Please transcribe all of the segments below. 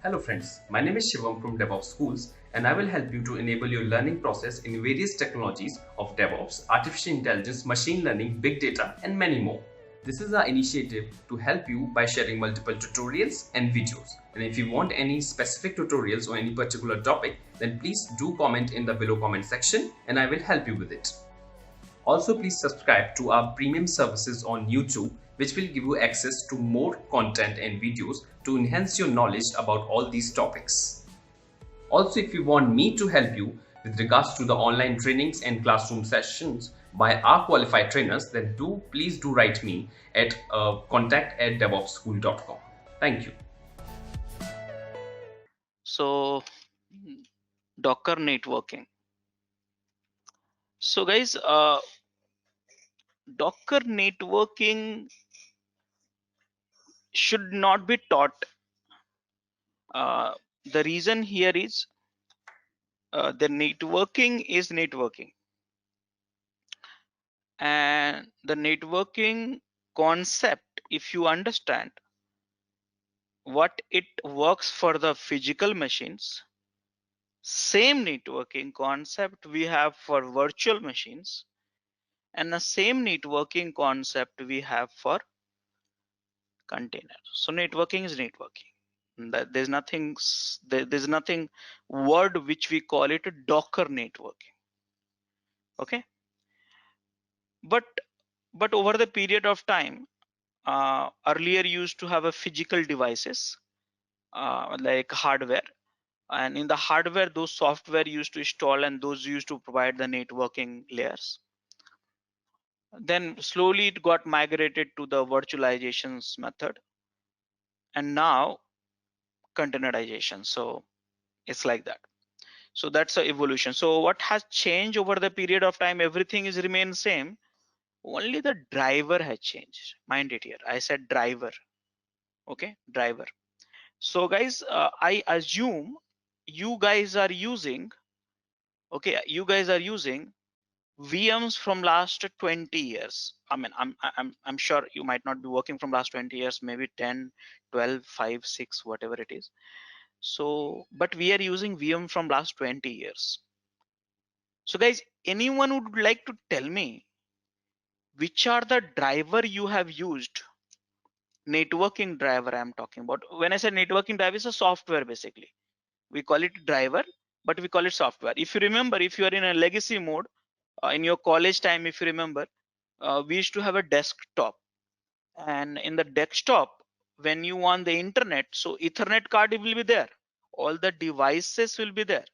Hello friends, my name is Shivam from DevOps Schools and I will help you to enable your learning process in various technologies of DevOps, artificial intelligence, machine learning, big data and many more. This is our initiative to help you by sharing multiple tutorials and videos. And if you want any specific tutorials on any particular topic, then please do comment in the below comment section and I will help you with it. Also, please subscribe to our premium services on YouTube, which will give you access to more content and videos to enhance your knowledge about all these topics. Also, if you want me to help you with regards to the online trainings and classroom sessions by our qualified trainers, then please do write me at contact@devopsschool.com. Thank you. So Docker networking. So guys, Docker networking should not be taught. The reason here is the networking is networking, and the networking concept, if you understand what it works for the physical machines, same networking concept we have for virtual machines, and the same networking concept we have for container. So networking is networking. There's nothing there's nothing word which we call it a Docker networking. Okay, but over the period of time, earlier used to have a physical devices like hardware, and in the hardware those software used to install and those used to provide the networking layers. Then slowly it got migrated to the virtualizations method, and now containerization. So it's like that. So that's the evolution. So what has changed over the period of time? Everything is remained same, only the driver has changed. Mind it, here I said driver. Okay, driver. So guys, I assume you guys are using, okay, you guys are using VMs from last 20 years. I mean, I'm sure you might not be working from last 20 years, maybe 10, 12, 5, 6, whatever it is. So but we are using VM from last 20 years. So guys, anyone would like to tell me which are the driver you have used? Networking driver I'm talking about. When I say networking driver, is a software basically. We call it driver, but we call it software. If you remember, if you are in a legacy mode, in your college time, if you remember, we used to have a desktop, and in the desktop, when you want the internet, so Ethernet card will be there, all the devices will be there,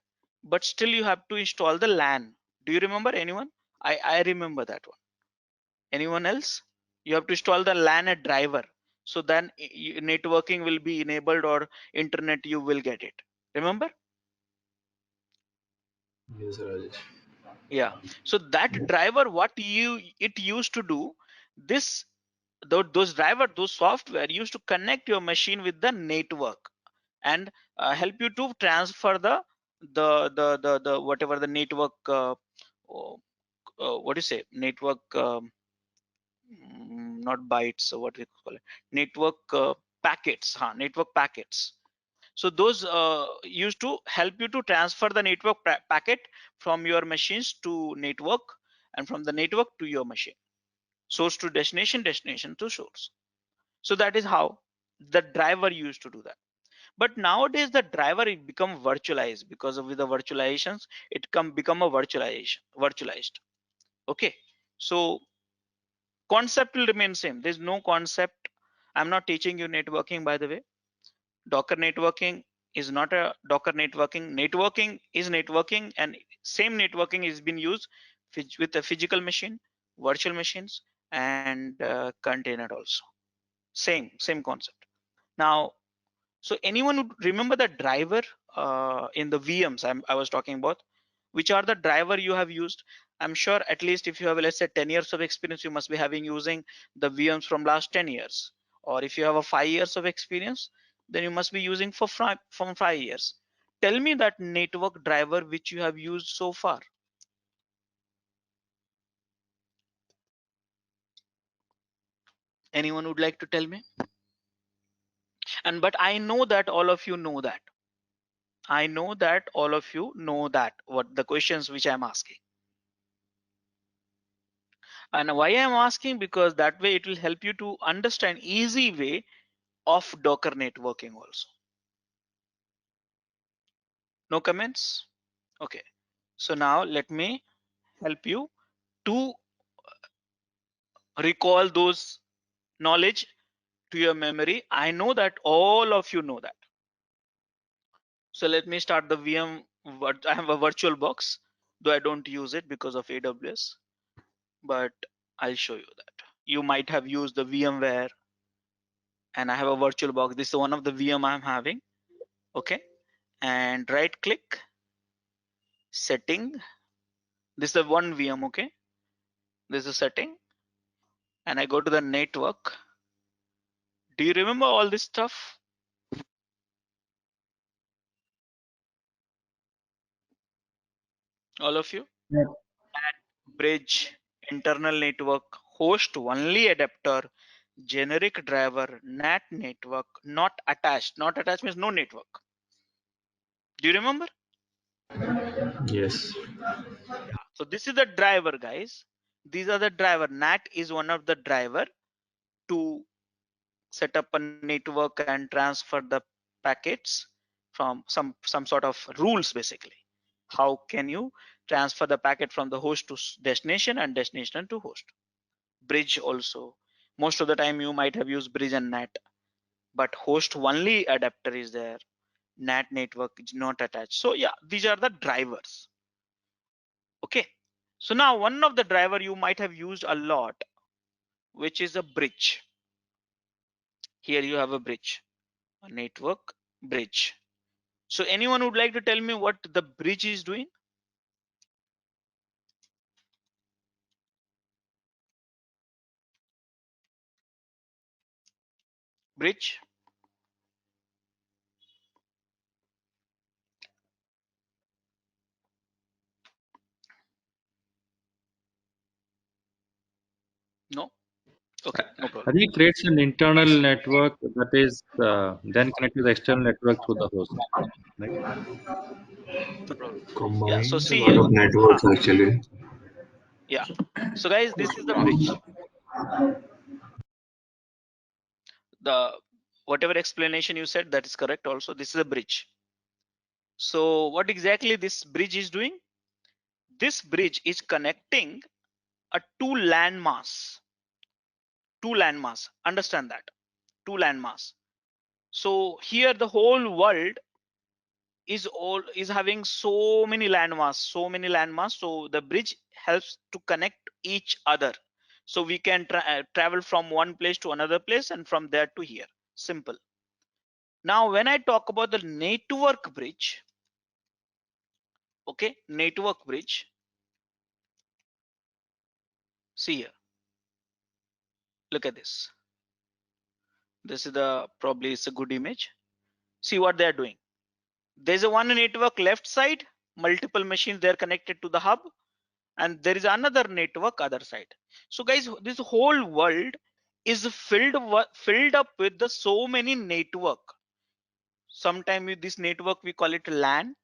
but still you have to install the LAN. Do you remember anyone? I remember that one. Anyone else? You have to install the LAN at driver, so then networking will be enabled or internet you will get it. Remember? Yes, Rajesh. Yeah. So that driver, what it used to do, this those driver, those software used to connect your machine with the network and help you to transfer the whatever the network oh, what do you say, network not bytes, so what we call it, network packets, network packets. So those used to help you to transfer the network packet from your machines to network, and from the network to your machine, source to destination, destination to source. So that is how the driver used to do that. But nowadays the driver it become virtualized, because of the virtualizations it become a virtualized. Okay, so concept will remain same. There's no concept. I'm not teaching you networking, by the way. Docker networking is not a Docker networking. Networking is networking, and same networking is been used with a physical machine, virtual machines, and container also. Same concept. Now, so anyone would remember the driver in the VMs I was talking about? Which are the driver you have used? I'm sure at least if you have, let's say, 10 years of experience, you must be having using the VMs from last 10 years. Or if you have a 5 years of experience, then you must be using from 5 years. Tell me that network driver which you have used so far. Anyone would like to tell me? And but I know that all of you know that. I know that all of you know that what the questions which I'm asking. And why I'm asking, because that way it will help you to understand easy way of Docker networking also. No comments? Okay. So now let me help you to recall those knowledge to your memory. I know that all of you know that. So let me start the VM. I have a virtual box, though I don't use it because of AWS, but I'll show you that. You might have used the VMware, and I have a virtual box. This is one of the VM I'm having. Okay. And right click, setting. This is one VM. Okay. This is setting. And I go to the network. Do you remember all this stuff? All of you? Yeah. Bridge, internal network, host only adapter, generic driver, NAT network, not attached. Not attached means no network. Do you remember? Yes. So this is the driver, guys. These are the driver. NAT is one of the driver to set up a network and transfer the packets from some sort of rules basically. How can you transfer the packet from the host to destination and destination to host? Bridge also. Most of the time you might have used bridge and NAT, but host only adapter is there. NAT network is not attached. So yeah, these are the drivers. Okay. So now one of the driver you might have used a lot, which is a bridge. Here you have a bridge, a network bridge. So anyone would like to tell me what the bridge is doing? Bridge? No? Okay, no I problem. think it creates an internal network that is then connected to the external network through the host. Right? No problem. Yeah, so Combines a see lot here. of networks actually. Yeah. So guys, this is the bridge. The whatever explanation you said, that is correct also. This is a bridge. So what exactly this bridge is doing? This bridge is connecting a two landmass. Two landmass. Understand that. Two landmass. So here the whole world is having so many landmass, so the bridge helps to connect each other, so we can travel from one place to another place and from there to here. Simple. Now when I talk about the network bridge, okay, network bridge, see here, look at this. This is the probably it's a good image. See what they are doing. There's a one network left side, multiple machines, they're connected to the hub, and there is another network other side. So guys, this whole world is filled up with the so many network. Sometimes with this network we call it LAN,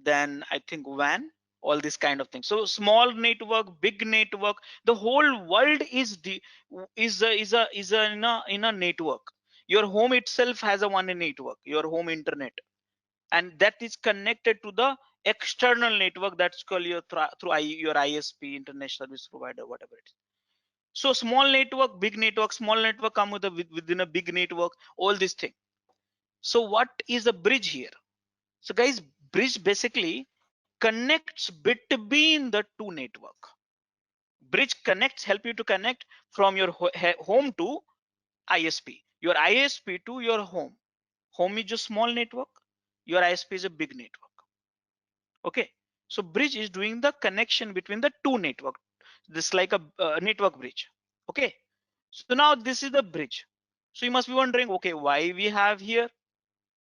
then I think WAN, all this kind of thing. So small network, big network, the whole world is in a network. Your home itself has a one network, your home internet, and that is connected to the external network that's called your your ISP, internet service provider, whatever it is. So small network, big network, small network come within a big network, all this thing. So what is a bridge here? So guys, bridge basically connects between the two network. Bridge connects, help you to connect from your home to ISP, your ISP to your home. Home is just small network, your ISP is a big network. Okay, so bridge is doing the connection between the two network. This like a network bridge. Okay, so now this is the bridge. So you must be wondering, okay, why we have here?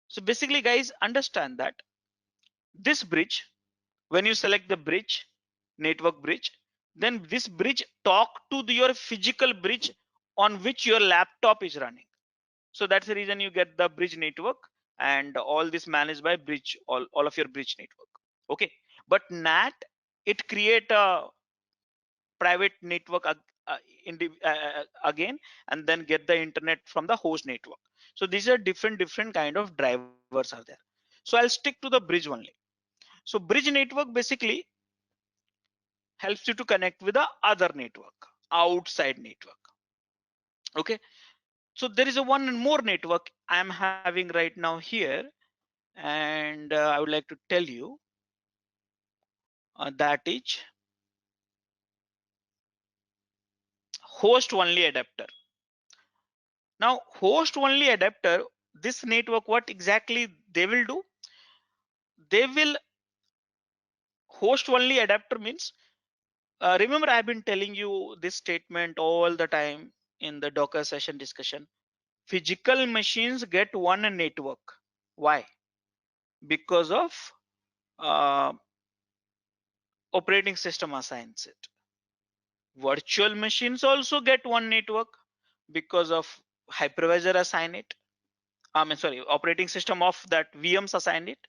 So basically guys, understand that this bridge, when you select the bridge, network bridge, then this bridge talk to your physical bridge on which your laptop is running. So that's the reason you get the bridge network, and all this managed by bridge, all of your bridge network. Okay, but NAT, it create a private network uh, again, and then get the internet from the host network. So these are different kind of drivers are there. So I'll stick to the bridge only. So bridge network basically helps you to connect with the other network, outside network. Okay, so there is a one more network I'm having right now here, and I would like to tell you that is host only adapter. Now host only adapter, this network, what exactly they will do? They will, host only adapter means, remember I've been telling you this statement all the time in the Docker session discussion. Physical machines get one network. Why? Because of uh, operating system assigns it. Virtual machines also get one network because of hypervisor assign it. I mean, sorry, operating system of that VMs assign it.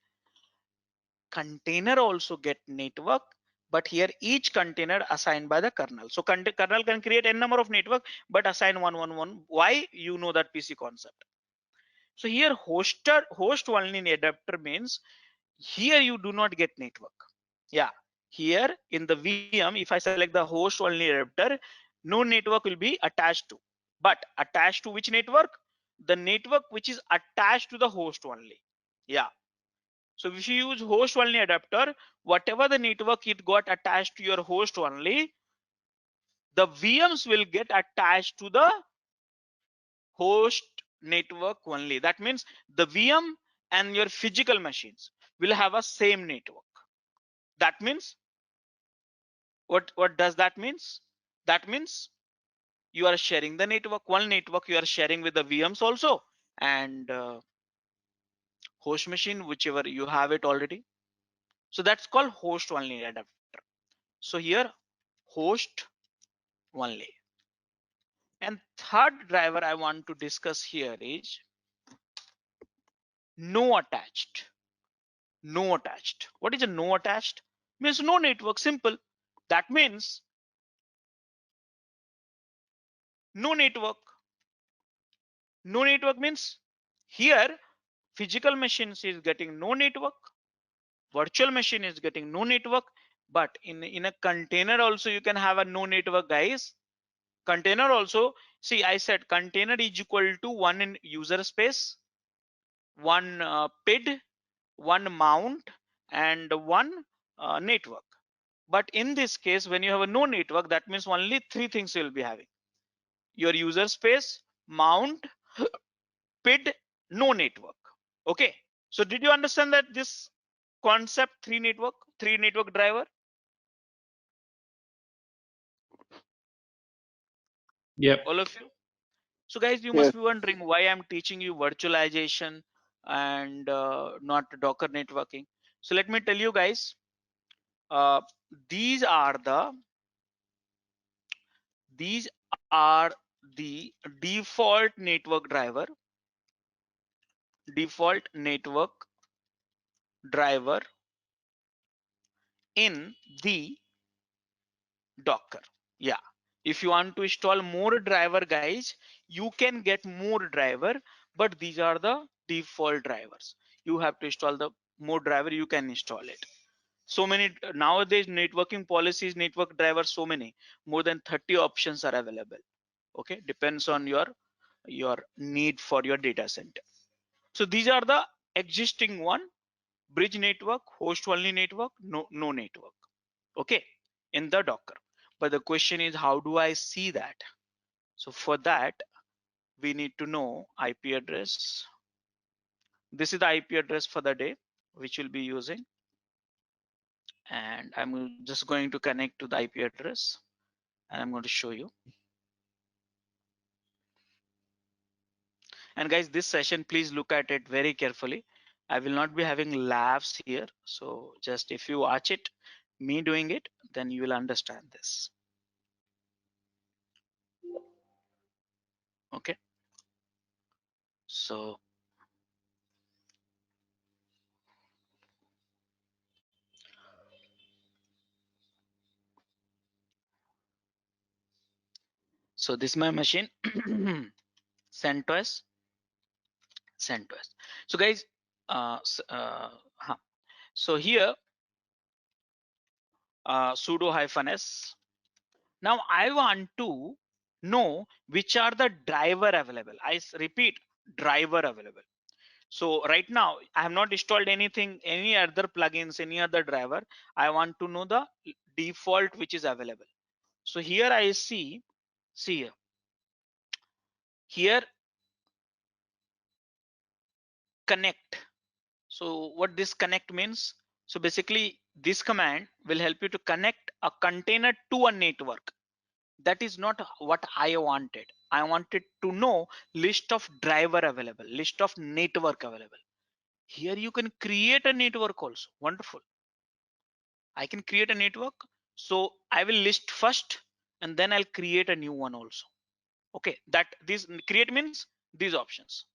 Container also get network, but here each container assigned by the kernel. So kernel can create n number of network, but assign 111. Why? You know that PC concept. So here host only adapter means here you do not get network. Yeah, here in the VM, if I select the host only adapter, no network will be attached to. But attached to which network? The network which is attached to the host only. Yeah. So if you use host only adapter, whatever the network it got attached to your host only, the VMs will get attached to the host network only. That means the VM and your physical machines will have a same network. That means what does that means? That means you are sharing the network, one network you are sharing with the VMs also, and host machine, whichever you have it already. So that's called host only adapter. So here host only. And third driver I want to discuss here is no attached. No attached. What is a no attached? Means no network, simple. That means no network. No network means here physical machines is getting no network, virtual machine is getting no network, but in a container also you can have a no network, guys. Container also, see, I said container is equal to one in user space, one PID, one mount, and one network. But in this case, when you have a no network, that means only three things you will be having: your user space, mount, PID, no network. Okay, so did you understand that this concept, three network driver? Yep. All of you? So guys, you Yes. must be wondering why I'm teaching you virtualization and not Docker networking. So let me tell you guys, uh, these are the default network driver in the Docker. Yeah, if you want to install more driver, guys, you can get more driver, but these are the default drivers. You have to install the more driver, you can install it. So many nowadays networking policies, network drivers, so many, more than 30 options are available. Okay, depends on your need for your data center. So these are the existing one: bridge network, host only network, no network. Okay, in the Docker. But the question is, how do I see that? So for that, we need to know IP address. This is the IP address for the day which we'll be using, and I'm just going to connect to the IP address, and I'm going to show you. And guys, this session, please look at it very carefully. I will not be having labs here, so just if you watch it, me doing it, then you will understand this. Okay, So this is my machine. CentOS. So guys, so here sudo -s. Now I want to know which are the driver available. I repeat, driver available. So right now I have not installed anything, any other plugins, any other driver. I want to know the default which is available. So here I see here connect. So what this connect means? So basically this command will help you to connect a container to a network. That is not what I wanted. I wanted to know list of driver available, list of network available. Here you can create a network also. Wonderful. I can create a network. So I will list first and then I'll create a new one also. Okay, that this create means these options.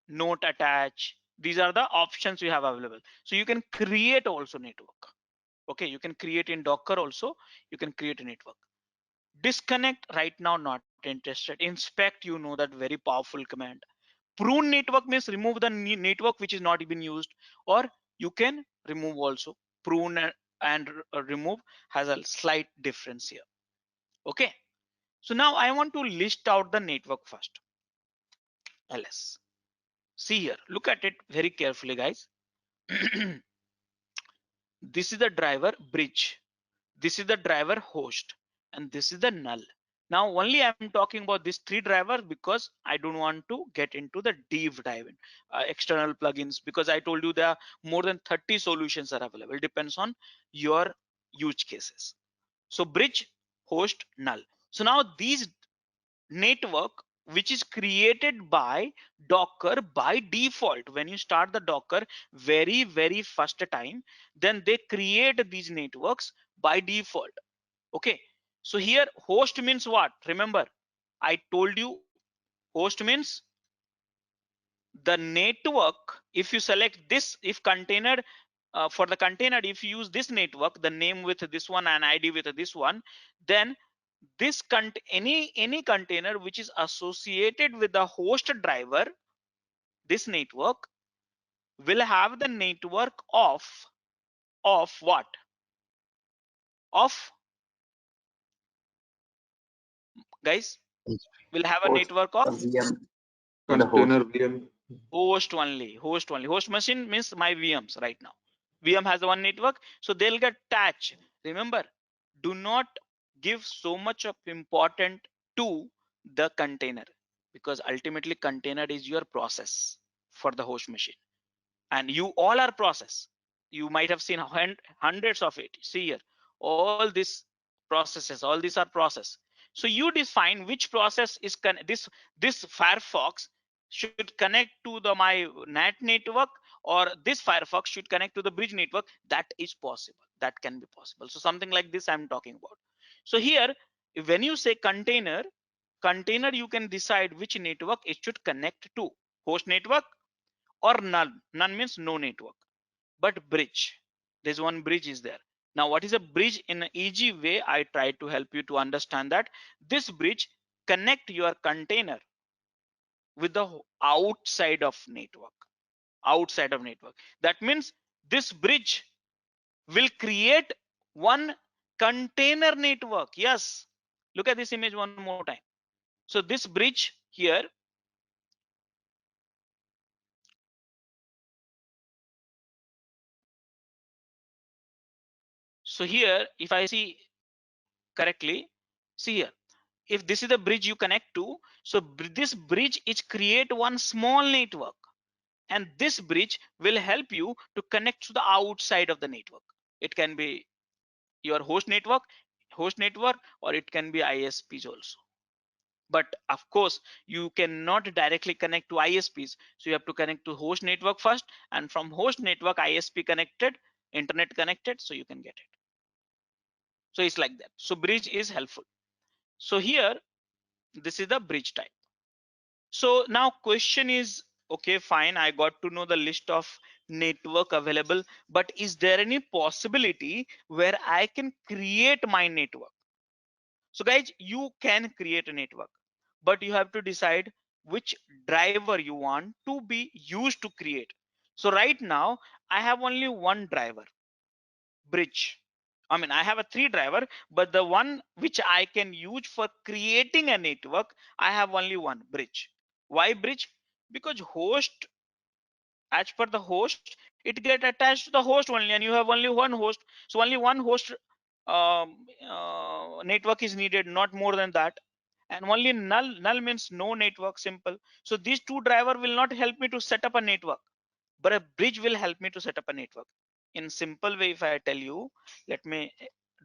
Note attach. These are the options you have available. So you can create also network. Okay, you can create in Docker also. You can create a network. Disconnect right now, not interested. Inspect, you know that very powerful command. Prune network means remove the network which is not even used, or you can remove also. Prune and remove has a slight difference here. Okay, so now I want to list out the network first. ls. See here, look at it very carefully, guys. This is the driver bridge, this is the driver host, and this is the null. Now only I'm talking about these three drivers because I don't want to get into the deep dive in external plugins, because I told you there are more than 30 solutions are available. It depends on your use cases. So bridge, host, null. So now these network which is created by Docker by default, when you start the Docker very first time, then they create these networks by default. Okay, so here host means what? Remember I told you host means the network. If you select this, if container, for the container, if you use this network, the name with this one and ID with this one, then this any container which is associated with the host driver, this network will have the network of what? Of, guys, will have a Host network a of VM in the host. Container VM. host only. Host machine means my VMs right now. VM has one network, so they'll get attached. Remember, do not give so much of important to the container, because ultimately container is your process for the host machine, and you all are process. You might have seen hundreds of it. See here, all these processes, all these are process. So you define which process is this Firefox should connect to the my NAT network, or this Firefox should connect to the bridge network. That is possible. That can be possible. So something like this I'm talking about. So here, when you say container, you can decide which network it should connect to, host network or none. None means no network. But bridge, there's one bridge is there. Now what is a bridge? In an easy way I try to help you to understand that this bridge connect your container with the outside of network. That means this bridge will create one container network. Yes, look at this image one more time. So this bridge here, so here if I see correctly, see here, if this is the bridge you connect to, so this bridge is create one small network, and this bridge will help you to connect to the outside of the network. It can be your host network, or it can be ISPs also. But of course you cannot directly connect to ISPs, so you have to connect to host network first, and from host network ISP connected, internet connected, so you can get it. So it's like that. So bridge is helpful. So here this is the bridge type. So now question is, okay, fine, I got to know the list of network available, but is there any possibility where I can create my network? So guys, you can create a network, but you have to decide which driver you want to be used to create. So right now I have only one driver, bridge. I mean, I have a three driver, but the one which I can use for creating a network, I have only one, bridge. Why bridge? Because host, as per the host, it get attached to the host only, and you have only one host. So only one host network is needed, not more than that. And only null means no network, simple. So these two driver will not help me to set up a network, but a bridge will help me to set up a network. In simple way, if I tell you, let me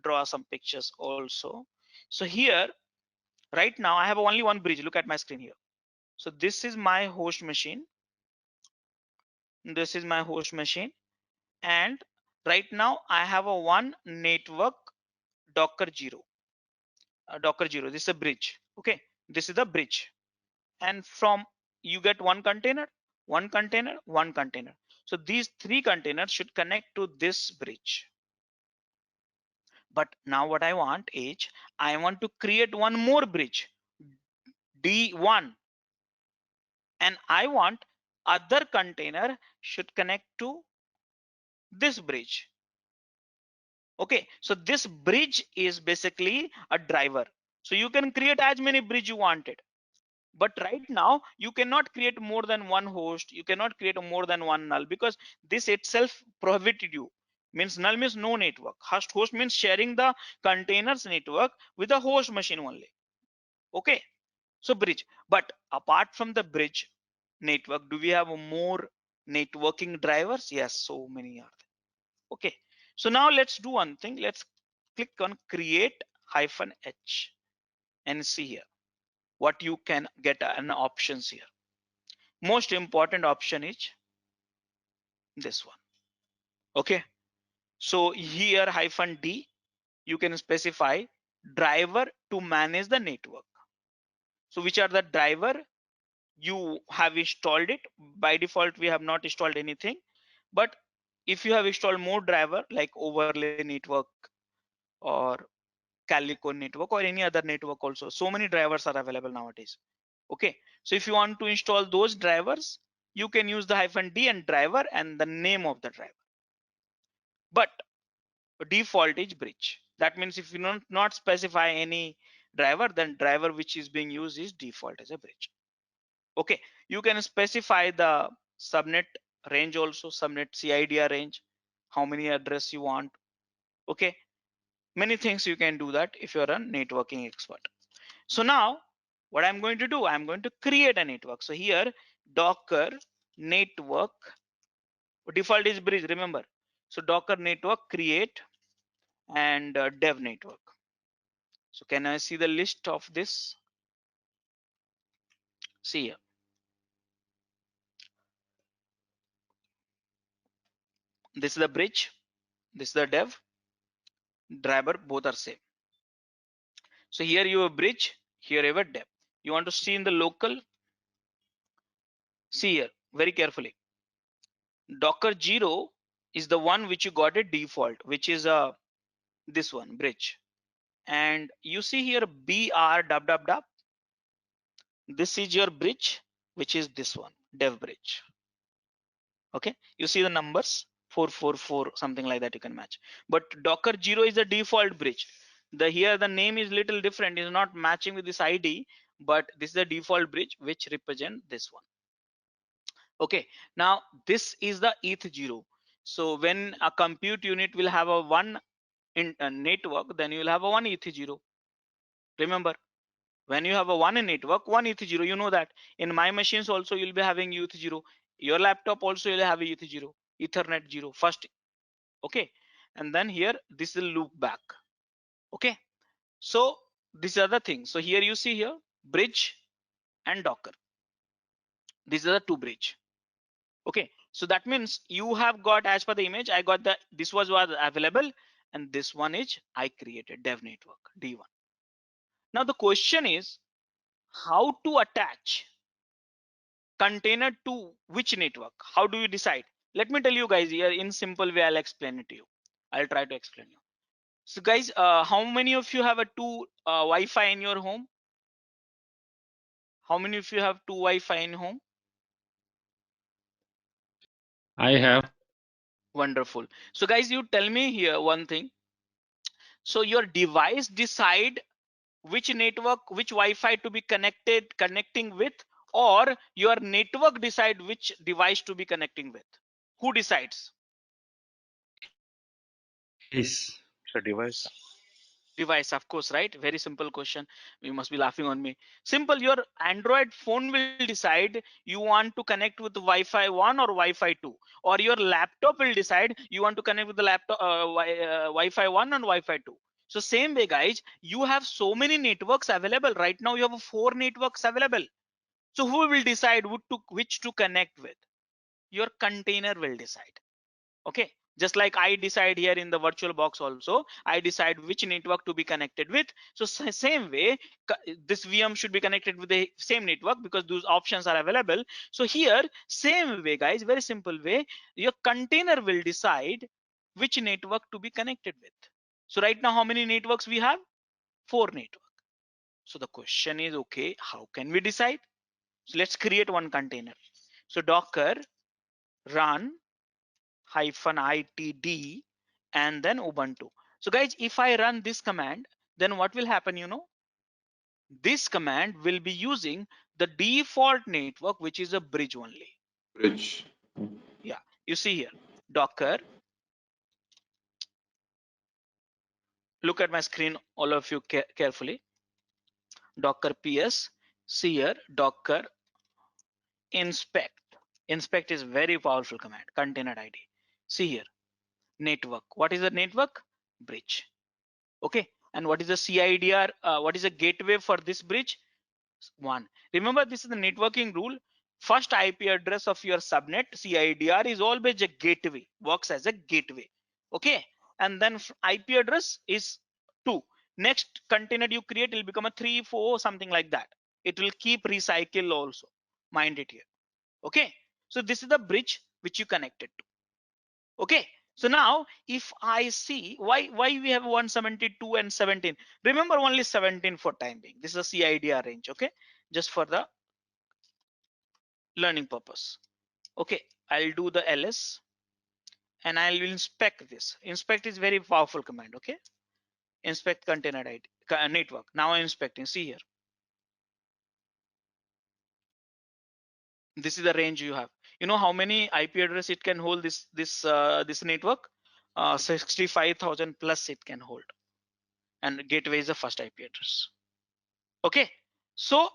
draw some pictures also. So here, right now, I have only one bridge. Look at my screen here. So this is my host machine. This is my host machine. And right now, I have a one network Docker 0. Docker 0. This is a bridge. Okay. This is the bridge. And from you get one container, one container, one container. So these three containers should connect to this bridge. But now what I want is, I want to create one more bridge, D1, and I want other container should connect to this bridge. Okay, so this bridge is basically a driver. So you can create as many bridge you wanted. But right now you cannot create more than one host, you cannot create more than one null, because this itself prohibited you. Means null means no network, host means sharing the containers network with the host machine only. Okay, so bridge. But apart from the bridge network, do we have more networking drivers? Yes, so many are there. Okay, so now let's do one thing. Let's click on create -h and see here what you can get an options here. Most important option is this one. Okay, so here -d, you can specify driver to manage the network. So which are the driver you have installed it? By default we have not installed anything, but if you have installed more driver like overlay network or Calico network or any other network also, so many drivers are available nowadays. Okay, so if you want to install those drivers, you can use the -d and driver and the name of the driver. But default is bridge. That means if you not specify any driver, then driver which is being used is default as a bridge. Okay, you can specify the subnet range also, subnet CIDR range, how many address you want. Okay, many things you can do that if you're a networking expert. So now what I'm going to do, I'm going to create a network. So here Docker network, default is bridge, remember. So Docker network create and dev network. So can I see the list of this? See here. This is the bridge, this is the dev, driver, both are same. So here you have a bridge, here you have a dev. You want to see in the local, see here very carefully. Docker 0 is the one which you got a default, which is this one, bridge. And you see here br dub dub dub. This is your bridge, which is this one, dev bridge. Okay, you see the numbers 444, something like that you can match. But Docker 0 is the default bridge. The here the name is little different, is not matching with this ID, but this is the default bridge which represent this one. Okay, now this is the ETH0. So when a compute unit will have a one in a network, then you will have a one ETH0. Remember, when you have a one in network, one ETH0, you know that. In my machines also you'll be having ETH0. Your laptop also you'll have a ETH0, Ethernet 0 first. Okay, and then here this will loop back. Okay, so these are the things. So here you see here bridge and Docker. These are the two bridge. Okay, so that means you have got, as per the image, I got the, this was available, and this one is I created dev network D1. Now the question is how to attach container to which network? How do you decide? Let me tell you guys here in simple way. I'll explain it to you. I'll try to explain you. So guys, how many of you have a two Wi-Fi in your home? How many of you have two Wi-Fi in home? I have. Wonderful. So guys, you tell me here one thing. So your device decide which network, which Wi-Fi to be connecting with, or your network decide which device to be connecting with? Who decides? Yes. So device. Device, of course, right? Very simple question. You must be laughing on me. Simple. Your Android phone will decide you want to connect with Wi-Fi 1 or Wi-Fi 2, or your laptop will decide you want to connect with the laptop Wi-Fi 1 and Wi-Fi 2. So same way, guys, you have so many networks available right now. You have 4 networks available. So who will decide which to connect with? Your container will decide. Okay, just like I decide here in the virtual box also, I decide which network to be connected with. So same way, this VM should be connected with the same network because those options are available. So here, same way, guys, very simple way, your container will decide which network to be connected with. So right now, how many networks we have? 4 networks. So the question is, okay, how can we decide? So let's create one container. So Docker run -itd and then Ubuntu. So guys, if I run this command, then what will happen? You know, this command will be using the default network, which is a bridge only. Bridge. Yeah, you see here, Docker. Look at my screen, all of you carefully. Docker ps. See here, Docker inspect. Inspect is very powerful command. Container ID. See here, network. What is the network? Bridge. Okay, and what is the CIDR? What is the gateway for this bridge? 1. Remember, this is the networking rule. First IP address of your subnet, CIDR, is always a gateway, works as a gateway. Okay, and then IP address is 2. Next container you create will become a 3, 4, something like that. It will keep recycle also. Mind it here. Okay, so this is the bridge which you connected to. Okay, so now if I see why we have 172 and 17, remember only 17 for time being. This is a CIDR range. Okay, just for the learning purpose. Okay, I'll do the ls and I will inspect this. Inspect is very powerful command. Okay, inspect container ID network. Now I'm inspecting. See here, this is the range you have. You know how many IP address it can hold? This network, 65,000 plus it can hold, and gateway is the first IP address. Okay, so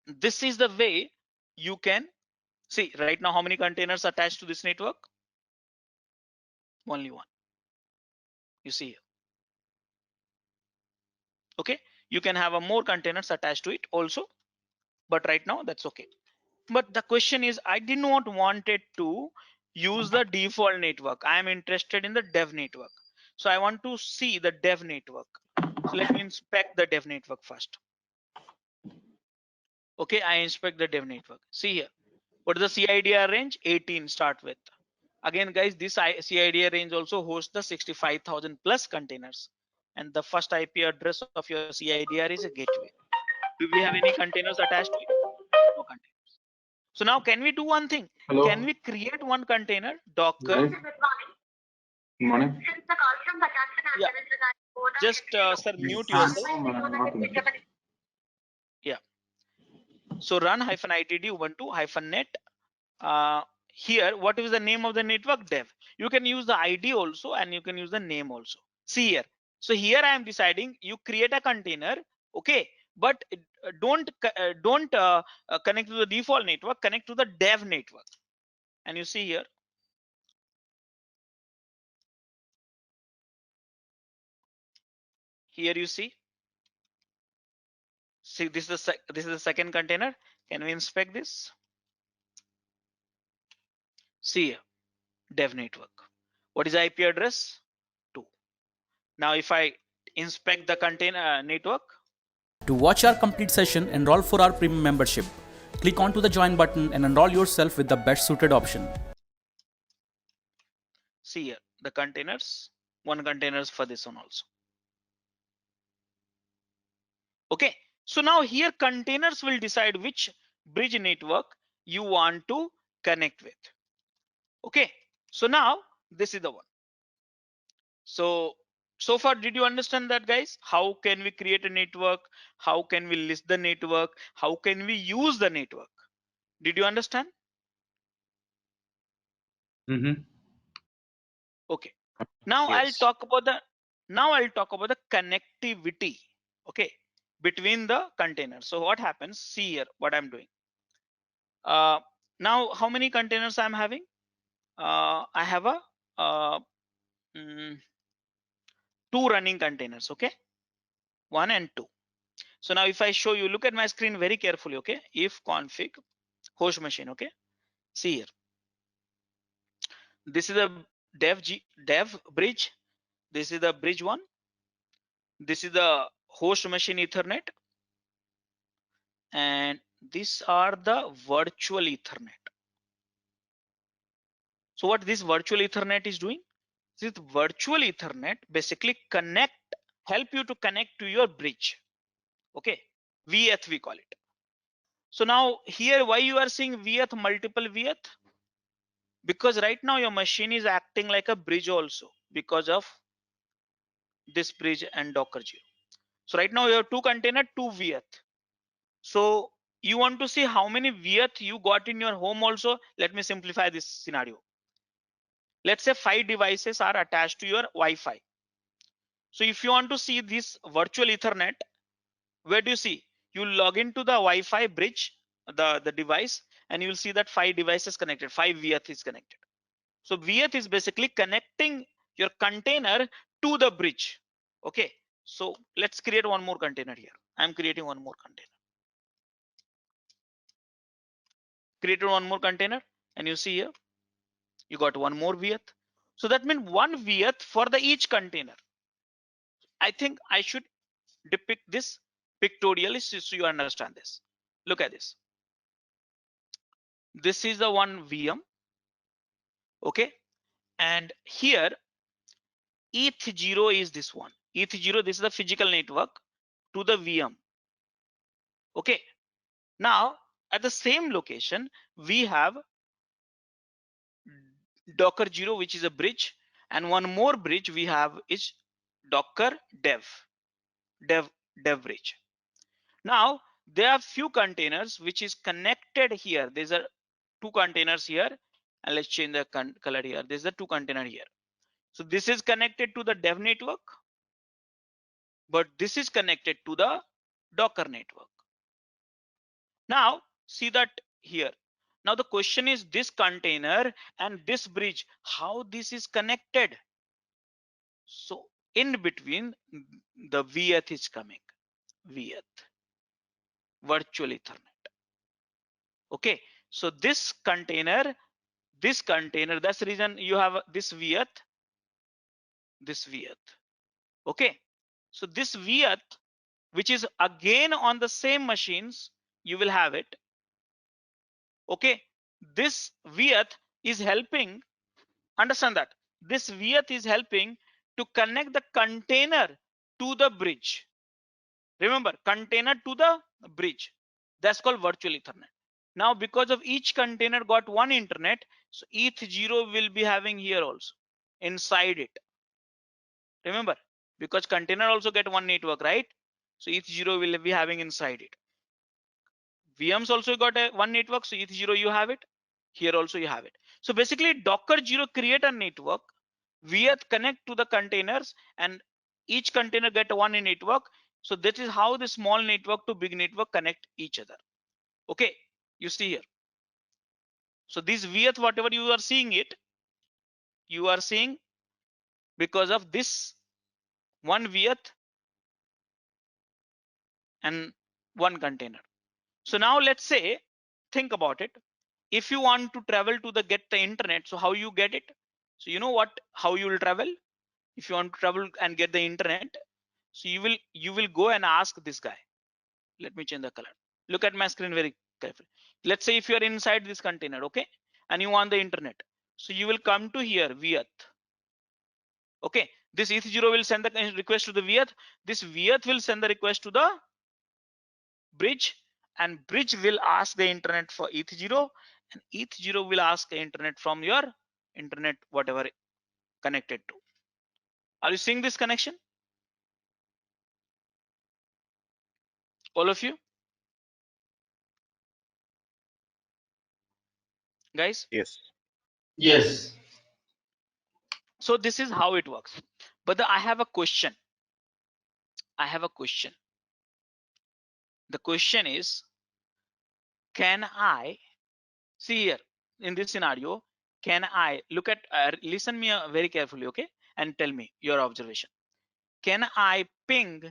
this is the way you can see right now how many containers attached to this network. Only one. You see here. Okay, you can have a more containers attached to it also, but right now that's okay. But the question is, I did not want it to use the default network. I am interested in the dev network, so I want to see the dev network. So let me inspect the dev network first. Okay, I inspect the dev network. See here, what is the CIDR range? 18 start with. Again, guys, this CIDR range also hosts the 65,000 plus containers, and the first IP address of your CIDR is a gateway. Do we have any containers attached to it? No containers. So now can we do one thing? Hello. Can we create one container, Docker? Good morning. Yeah. Just sir, mute yourself. Yeah. So run -itd ubuntu -net. Here, what is the name of the network? Dev. You can use the ID also, and you can use the name also. See here. So here I am deciding you create a container, okay, but don't connect to the default network. Connect to the dev network, and you see here. Here you see. See, this is the second container. Can we inspect this? See here, dev network. What is the IP address? 2. Now if I inspect the container network. To watch our complete session, enroll for our premium membership. Click onto the join button and enroll yourself with the best suited option. See here, the containers, one containers for this one also. Okay, so now here containers will decide which bridge network you want to connect with. Okay, so now this is the one. So far, did you understand that, guys? How can we create a network? How can we list the network? How can we use the network? Did you understand? Okay. Now Yes. I'll talk about the connectivity, okay, between the containers. So what happens? See here what I'm doing. Now how many containers I'm having? I have a two running containers, okay, 1 and 2. So now if I show you, look at my screen very carefully, okay, if config host machine, okay, see here, this is a dev bridge, this is the bridge 1, this is the host machine Ethernet, and these are the virtual Ethernet. So what this virtual Ethernet is doing? This virtual Ethernet basically help you to connect to your bridge, okay, VETH we call it. So now here, why you are seeing VETH, multiple VETH? Because right now your machine is acting like a bridge also because of this bridge and Docker 0. So right now you have two container, two VETH. So you want to see how many VETH you got in your home also. Let me simplify this scenario. Let's say 5 devices are attached to your Wi-Fi. So if you want to see this virtual Ethernet, where do you see? You log into the Wi-Fi bridge, the device, and you will see that 5 devices connected, 5 VETH is connected. So VETH is basically connecting your container to the bridge. Okay, so let's create one more container here. I'm creating one more container. Created one more container, and you see here, you got one more VETH. So that means one VETH for the each container. I think I should depict this pictorially so you understand this. Look at this. This is the one VM, okay, and here ETH0 is this one. ETH0, this is the physical network to the VM. Okay, now at the same location we have Docker 0, which is a bridge, and one more bridge we have is Docker dev bridge. Now there are few containers which is connected here. There's a two containers here, and let's change the color here. There's a two container here. So this is connected to the dev network, but this is connected to the Docker network. Now see that here. Now the question is, this container and this bridge, how this is connected? So in between the VETH is coming, VETH, virtual Ethernet. Okay, so this container, that's the reason you have this VETH. Okay, so this VETH, which is again on the same machines, you will have it. Okay, this VETH is helping, understand that this VETH is helping to connect the container to the bridge. Remember, container to the bridge, that's called virtual Ethernet. Now because of each container got one internet, so ETH0 will be having here also inside it. Remember, because container also get one network, right? So ETH0 will be having inside it. VMs also got one network, so ETH0 you have it. Here also you have it. So basically Docker 0 create a network, VETH connect to the containers, and each container get one network. So that is how the small network to big network connect each other. Okay, you see here. So this VETH, whatever you are seeing it, you are seeing because of this one VETH and one container. So now let's say, think about it. If you want to travel to get the internet, so how you get it? So you know what, how you will travel? If you want to travel and get the internet, so you will go and ask this guy. Let me change the color. Look at my screen very carefully. Let's say if you are inside this container, okay, and you want the internet, so you will come to here veth. Okay, this eth0 will send the request to the veth. This veth will send the request to the bridge, and bridge will ask the internet for eth0, and eth0 will ask the internet from your internet whatever connected to. Are you seeing this connection, all of you guys? Yes. Yes. So this is how it works. But I have a question. I have a question. The question is, can I see here in this scenario, can I look at listen me very carefully, okay, and tell me your observation. Can I ping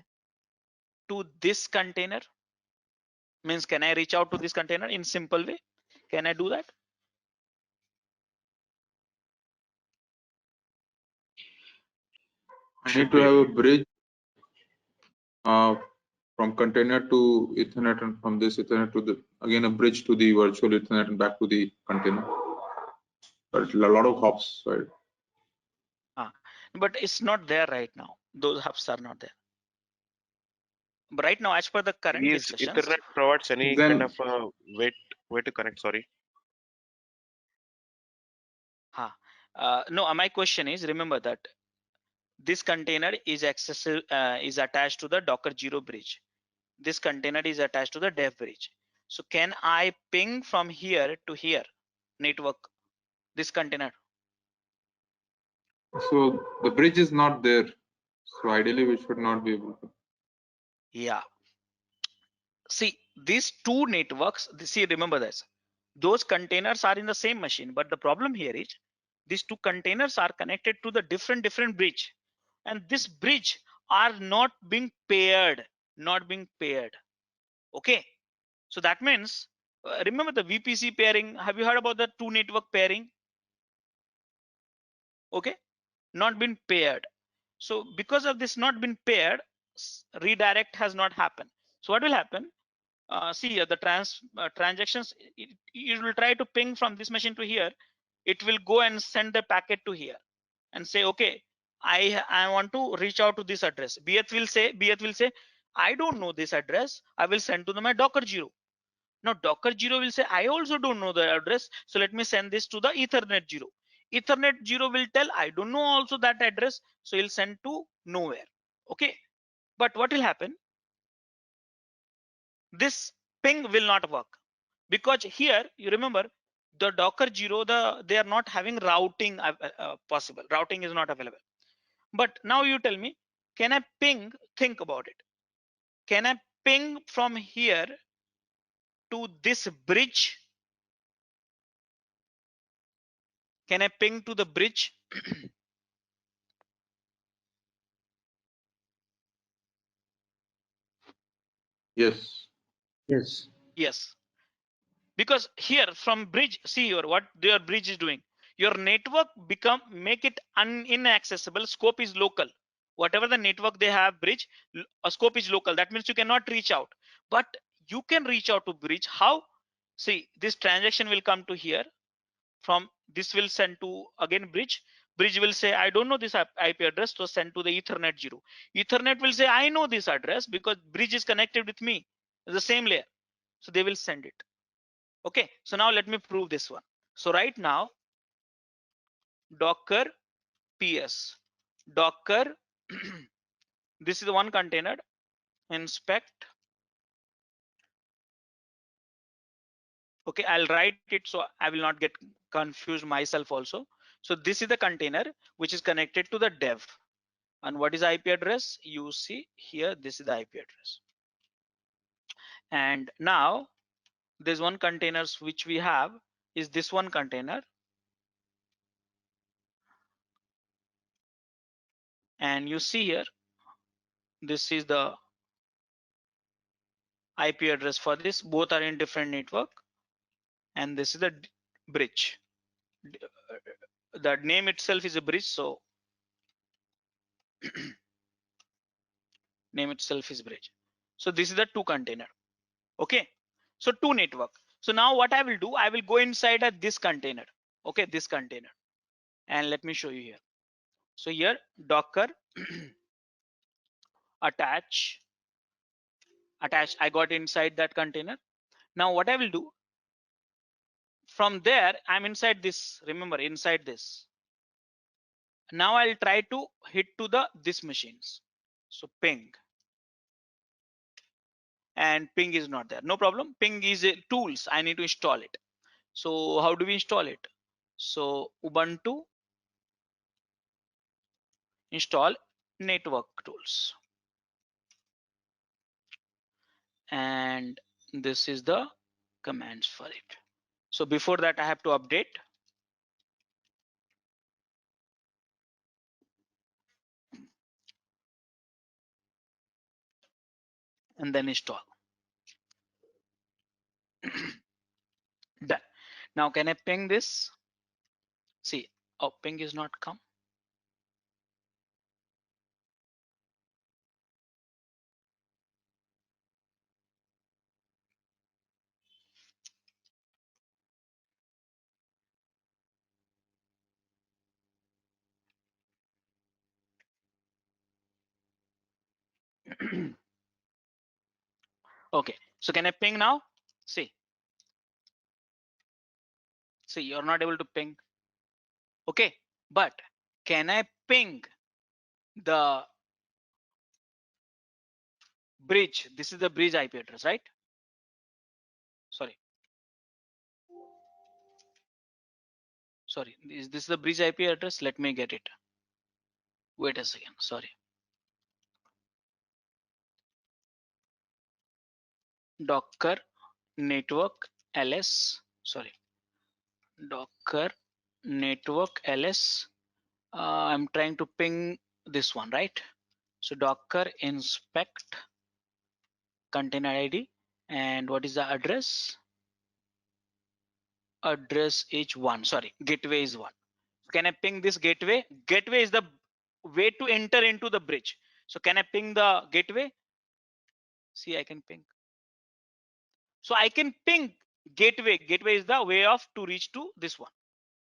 to this container? Means can I reach out to this container in simple way? Can I do that? I need to have a bridge from container to Ethernet, and from this Ethernet to the again a bridge to the virtual Ethernet and back to the container. But a lot of hops, right? But it's not there right now. Those hubs are not there. But right now, as per the current Is discussions, Ethernet provides any Then- kind of way to connect? Sorry. no, my question is, remember that this container is accessible, is attached to the Docker 0 bridge. This container is attached to the dev bridge. So can I ping from here to here network this container? So the bridge is not there. So ideally we should not be able to. Yeah. See, these two networks, see, remember this. Those containers are in the same machine, but the problem here is these two containers are connected to the different bridge, and this bridge are not being paired, okay. So that means remember the VPC pairing. Have you heard about the two network pairing? Okay, not been paired. So because of this not been paired, redirect has not happened. So what will happen? See the transactions, it will try to ping from this machine to here. It will go and send the packet to here and say, okay, I want to reach out to this address. Beth will say, I don't know this address. I will send to my Docker 0. Now Docker 0 will say, I also don't know the address. So let me send this to the Ethernet 0. Ethernet 0 will tell, I don't know also that address. So he'll send to nowhere. Okay. But what will happen? This ping will not work, because here you remember the Docker 0, they are not having routing possible. Routing is not available. But now you tell me, can I ping? Think about it. Can I ping from here to this bridge? Can I ping to the bridge? Yes. Yes. Yes. Because here from bridge, see your what your bridge is doing. Your network make it inaccessible. Scope is local. Whatever the network they have bridge, a scope is local. That means you cannot reach out. But you can reach out to bridge. How? See, this transaction will come to here. From this will send to again bridge. Bridge will say, I don't know this IP address, so send to the Ethernet 0. Ethernet will say, I know this address because bridge is connected with me, the same layer. So they will send it. Okay, so now let me prove this one. So right now, Docker PS, Docker, this is the one container, inspect. Okay, I'll write it so I will not get confused myself also. So this is the container which is connected to the dev. And what is IP address? You see here, this is the IP address. And now there's one containers which we have is this one container. And you see here, this is the IP address for this. Both are in different network. And this is the bridge. The name itself is a bridge. So name itself is bridge. So this is the two container. Okay. So two network. So now what I will do, I will go inside this container. Okay, this container. And let me show you here. So here Docker attach, I got inside that container. Now what I will do, from there I'm inside this, remember inside this. Now I'll try to hit to this machines. So ping, and ping is not there. No problem. Ping is a tools. I need to install it. So how do we install it? So Ubuntu install network tools, and this is the commands for it. So before that I have to update. And then install. Done. Now can I ping this? See, oh, ping is not come. Okay, so can I ping now? See, you're not able to ping. Okay, but can I ping the bridge? This is the bridge IP address, right? Sorry. Sorry, is this the bridge IP address? Let me get it. Wait a second, sorry. Docker network ls, sorry. Docker network ls. I'm trying to ping this one, right? So Docker inspect container ID, and what is the address? Address is 1, sorry, gateway is 1. Can I ping this gateway? Gateway is the way to enter into the bridge. So can I ping the gateway? See, I can ping. So I can ping gateway. Gateway is the way of to reach to this one.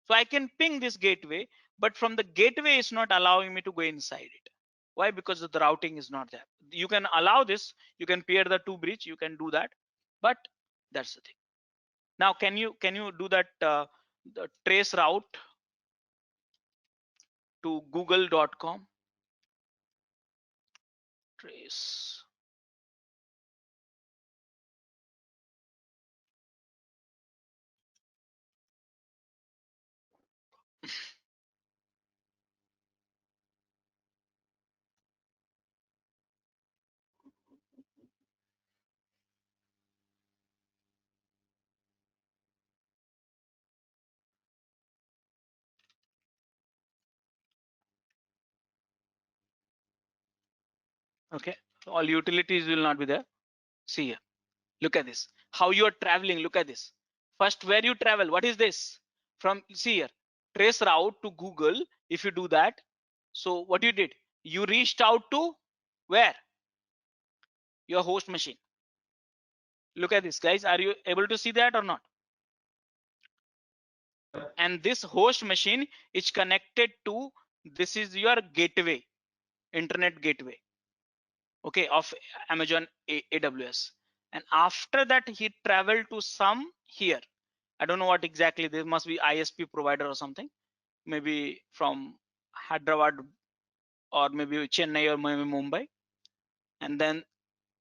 So I can ping this gateway, but from the gateway is not allowing me to go inside it. Why? Because the routing is not there. You can allow this, you can pair the two bridge, you can do that, but that's the thing. Now can you do that the trace route to google.com? Trace. Okay, all utilities will not be there. See here, look at this, how you are traveling. Look at this. First, where you travel, what is this? From, see here, trace route to Google. If you do that, so what you did, you reached out to where? Your host machine. Look at this, guys. Are you able to see that or not? And this host machine is connected to, this is your gateway, internet gateway, okay, of Amazon AWS. And after that he traveled to some here, I don't know what exactly, there must be ISP provider or something, maybe from Hyderabad or maybe Chennai or maybe Mumbai, and then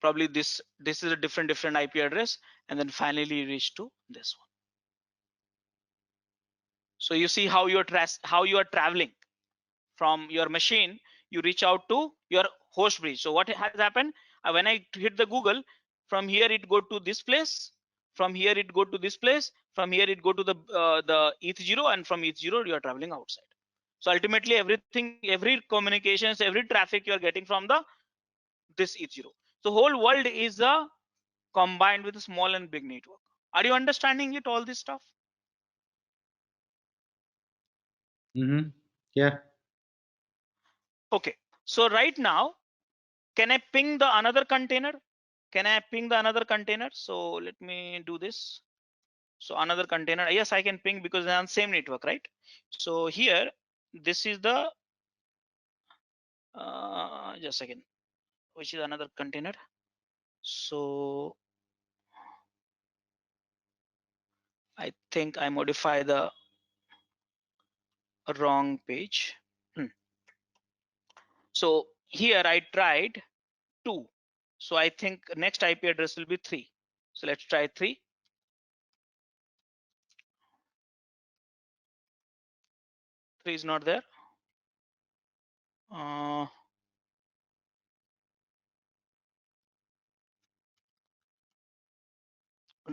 probably this is a different IP address, and then finally reach to this one. So you see how you are traveling from your machine, you reach out to your host bridge. So what has happened, when I hit the Google, from here it go to this place, from here it go to this place, from here it go to the ETH0, and from ETH0 you are traveling outside. So ultimately everything, every communications, every traffic you are getting from this ETH0. So whole world is combined with a small and big network. Are you understanding it, all this stuff? Yeah. Okay, so right now, can I ping the another container? can I ping the another container? So let me do this. So another container, yes, I can ping because they're on same network, right? So here, this is the, just a second, which is another container. So I think I modify the wrong page. So here I tried 2. So I think next IP address will be 3. So let's try 3. Three is not there.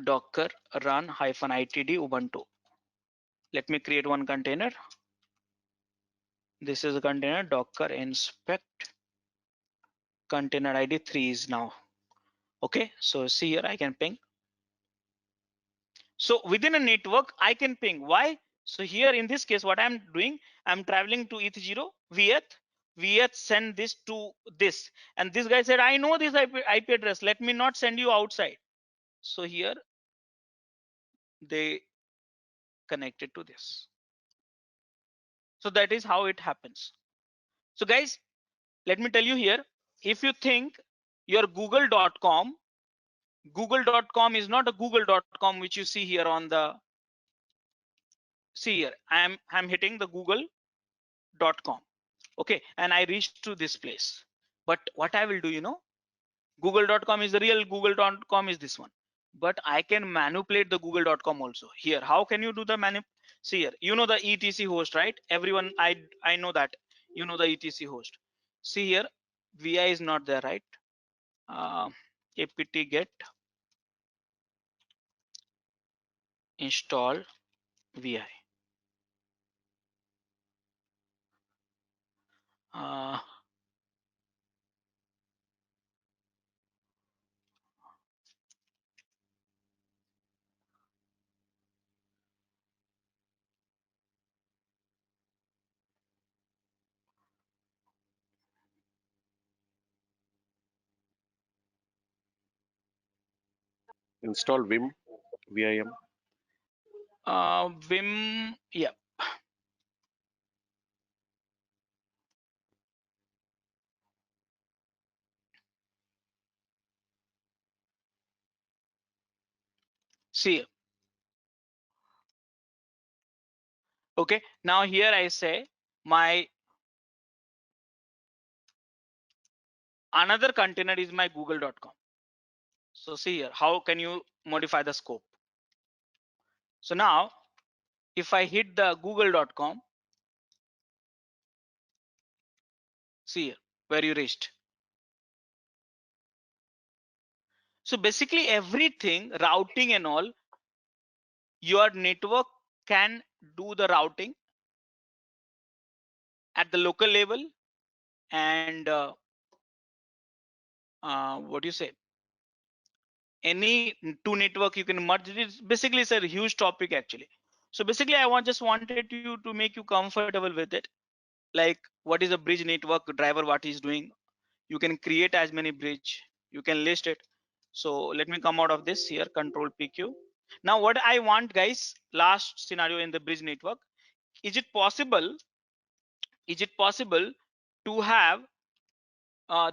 Docker run -itd Ubuntu. Let me create one container. This is a container, Docker inspect container ID 3 is now. Okay, so see here I can ping. So within a network, I can ping. Why? So here in this case, what I'm doing, I'm traveling to ETH0, VETH send this to this. And this guy said, I know this IP address, let me not send you outside. So here they connected to this. So that is how it happens. So guys, let me tell you here, if you think your google.com is not a google.com which you see here on the, see here, I'm hitting the google.com. Okay, and I reached to this place. But what I will do, you know, google.com is the real, google.com is this one. But I can manipulate the google.com also. Here, how can you do the see here, you know the etc host, right? Everyone, I know that you know the etc host. See here, vi is not there, right? apt get install vi. Install Vim. Vim, yeah. See, okay, now here I say my another container is my google.com. So see here, how can you modify the scope? So now if I hit the google.com, see here where you reached. So basically everything, routing and all, your network can do the routing at the local level, and what do you say, any two network you can merge it. Basically it's a huge topic actually. So basically I just wanted you to make you comfortable with it, like what is a bridge network driver, what he's doing. You can create as many bridge, you can list it. So let me come out of this here, control PQ. Now what I want, guys, last scenario in the bridge network, is it possible to have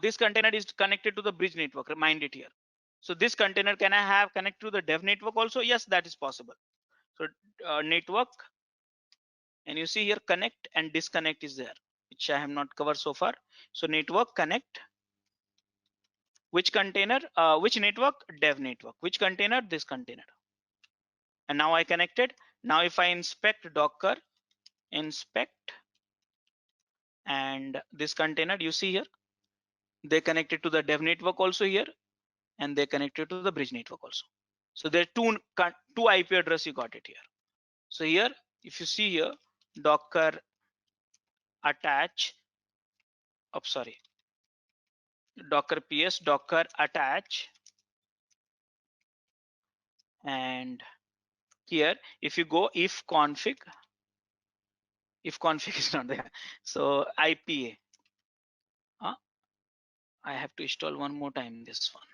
this container is connected to the bridge network? Remind it here. So this container, can I have connect to the dev network also? Yes, that is possible. So network, and you see here connect and disconnect is there, which I have not covered so far. So network connect, which container, which network, dev network, which container, this container. And now I connected. Now if I inspect Docker inspect and this container, you see here they connected to the dev network also here, and they connected to the bridge network also. So there are two IP address, you got it here. So here if you see here, Docker attach, oh sorry, Docker ps Docker attach, and here if you go if config is not there, so IPA, I have to install one more time this one.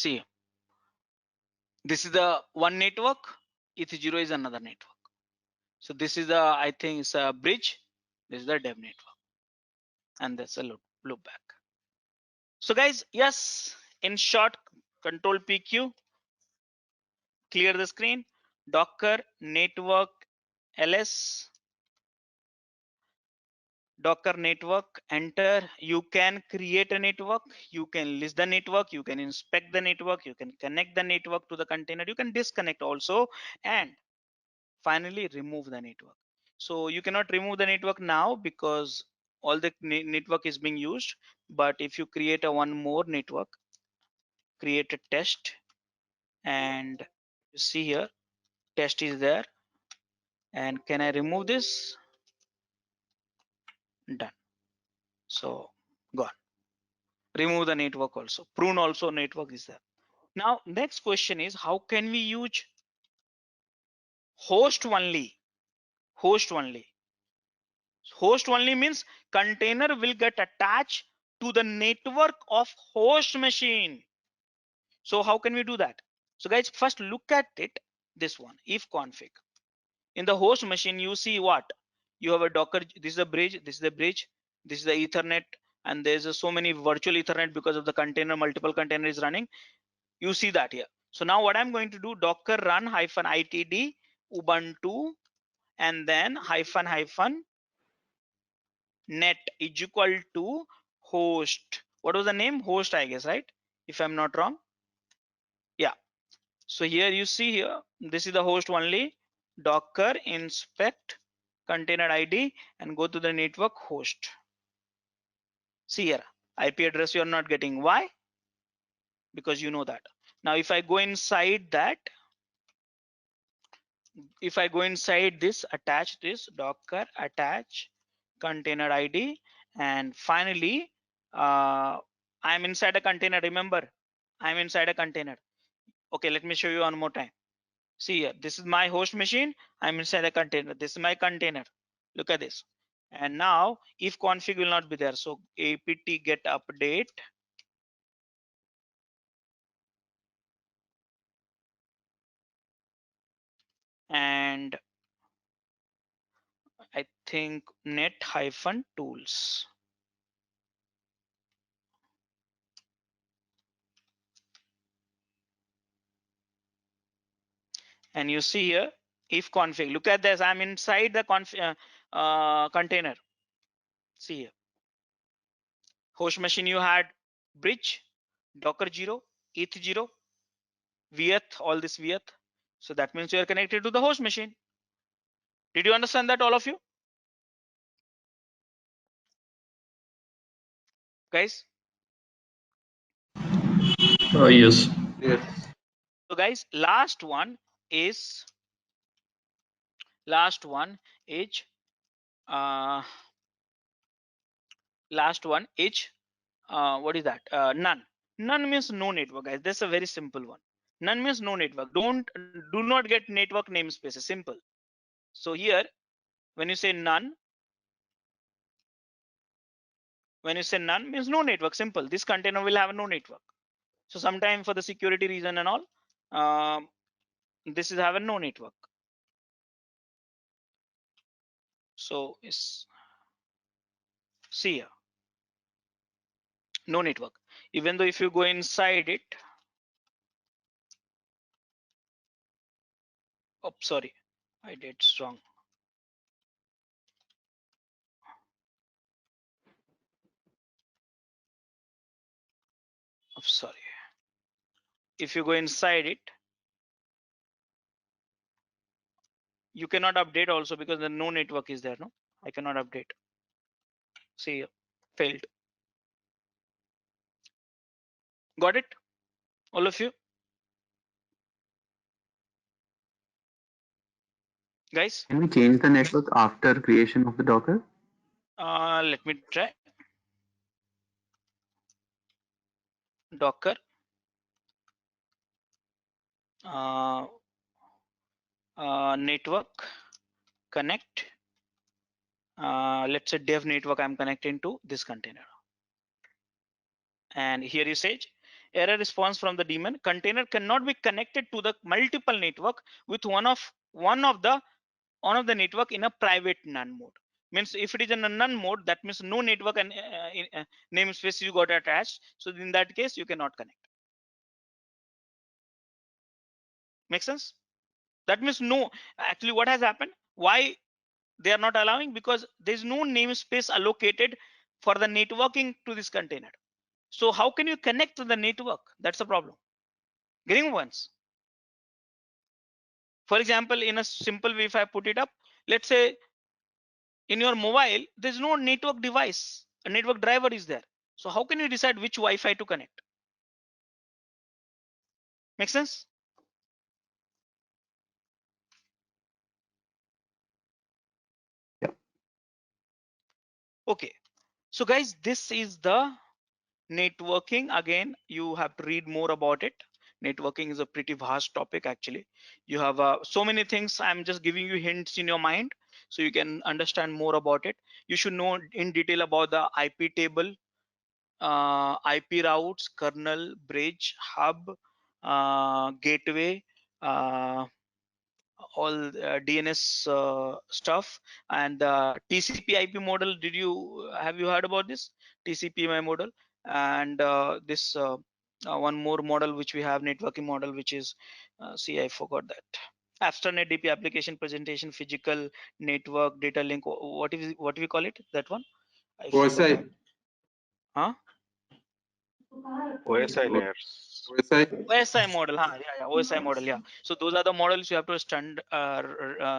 See, this is the one network, ETH0 is another network. So this is the, I think it's a bridge, this is the dev network, and that's a loop back. So guys, yes, in short, control PQ, clear the screen, Docker network ls, Docker network, enter. You can create a network, you can list the network, you can inspect the network, you can connect the network to the container, you can disconnect also, and finally remove the network. So you cannot remove the network now because all the network is being used, but if you create a one more network, create a test, and you see here test is there, and can I remove this? Done. So gone. Remove the network also, prune also, network is there. Now next question is, how can we use host only? Host only. Host only means container will get attached to the network of host machine. So how can we do that? So guys, first look at it, this one, if config. In the host machine, you see what? You have a Docker, this is a bridge, this is the bridge, this is the Ethernet, and there's so many virtual Ethernet because of the container, multiple container is running. You see that here. So now what I'm going to do, Docker run -itd Ubuntu, and then --net is equal to host. What was the name? Host, I guess, right? If I'm not wrong. Yeah. So here you see here, this is the host only. Docker inspect container ID and go to the network host. See here, IP address you are not getting. Why? Because you know that. Now if I go inside that, if I go inside this, attach this Docker attach container ID, and finally I'm inside a container. Remember, I'm inside a container. Okay, let me show you one more time. See here, this is my host machine, I'm inside a container, this is my container. Look at this. And now if config will not be there, so apt get update, and I think net hyphen tools. And you see here, if config, look at this, I'm inside the container. See here, host machine you had bridge, Docker 0, ETH 0, VETH, all this VETH. So that means you are connected to the host machine. Did you understand that, all of you? Guys? Yes. Yes. So guys, last one is what is that? None. None means no network, guys. That's a very simple one. None means no network. Do not get network namespaces. Simple. So here, when you say none means no network. Simple. This container will have no network. So sometime for the security reason and all, this is have a no network. So it's, see here, no network. Even though if you go inside it, oh sorry, I did wrong. Oh, sorry. If you go inside it, you cannot update also because the no network is there. No, I cannot update. See here, failed. Got it, all of you guys? Can we change the network after creation of the Docker? Let me try. Docker network connect. Let's say dev network I'm connecting to this container. And here you say error response from the daemon. Container cannot be connected to the multiple network with one of the network in a private none mode. Means if it is in a none mode, that means no network and namespace you got attached. So in that case, you cannot connect. Make sense? That means no. Actually, what has happened? Why they are not allowing? Because there is no namespace allocated for the networking to this container. So how can you connect to the network? That's the problem. Getting once. For example, in a simple way, if I put it up, let's say in your mobile, there's no network device. A network driver is there. So how can you decide which Wi-Fi to connect? Make sense? Yeah. Okay. So guys, this is the networking. Again, you have to read more about it. Networking is a pretty vast topic. Actually, you have so many things. I'm just giving you hints in your mind so you can understand more about it. You should know in detail about the IP table, IP routes, kernel, bridge, hub, gateway, all DNS stuff, and TCP/IP model. Have you heard about this TCP/IP model? And this one more model which we have, networking model, which is see, I forgot that. Abstranet DP application presentation, physical network, data link. What we call it? That one? I forgot OSI. that. Huh? OSI layers. OSI. OSI model, yeah, OSI model, yeah. So those are the models you have to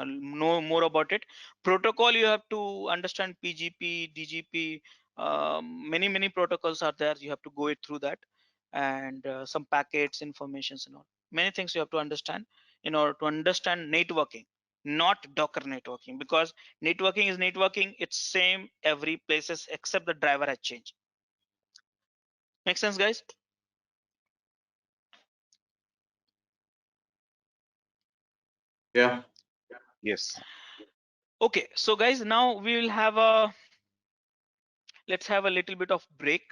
know more about it. Protocol, you have to understand PGP, DGP, many protocols are there. You have to go it through that, and some packets, informations, and all. Many things you have to understand in order to understand networking, not Docker networking, because networking is networking. It's same every places except the driver has changed. Make sense, guys? Yeah. Yes. Okay, so guys, now we will have let's have a little bit of break.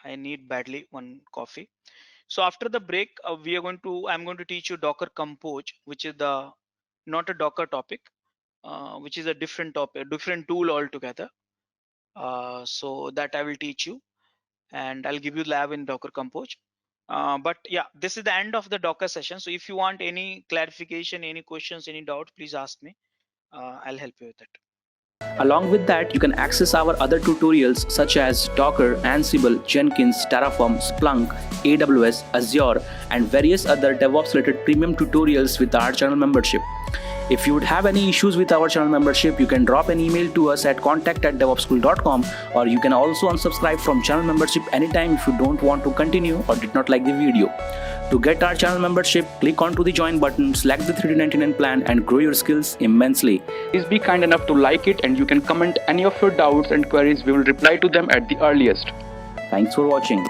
I need badly one coffee. So after the break, I'm going to teach you Docker Compose, which is not a Docker topic, which is a different topic, different tool altogether. So that I will teach you, and I'll give you lab in Docker Compose. But yeah, this is the end of the Docker session. So if you want any clarification, any questions, any doubt, please ask me. I'll help you with it. Along with that, you can access our other tutorials such as Docker, Ansible, Jenkins, Terraform, Splunk, AWS, Azure, and various other DevOps related premium tutorials with our channel membership. If you would have any issues with our channel membership, you can drop an email to us at contact@devopsschool.com, or you can also unsubscribe from channel membership anytime if you don't want to continue or did not like the video. To get our channel membership, click onto the join button, select the $399 plan, and grow your skills immensely. Please be kind enough to like it, and you can comment any of your doubts and queries. We will reply to them at the earliest. Thanks for watching.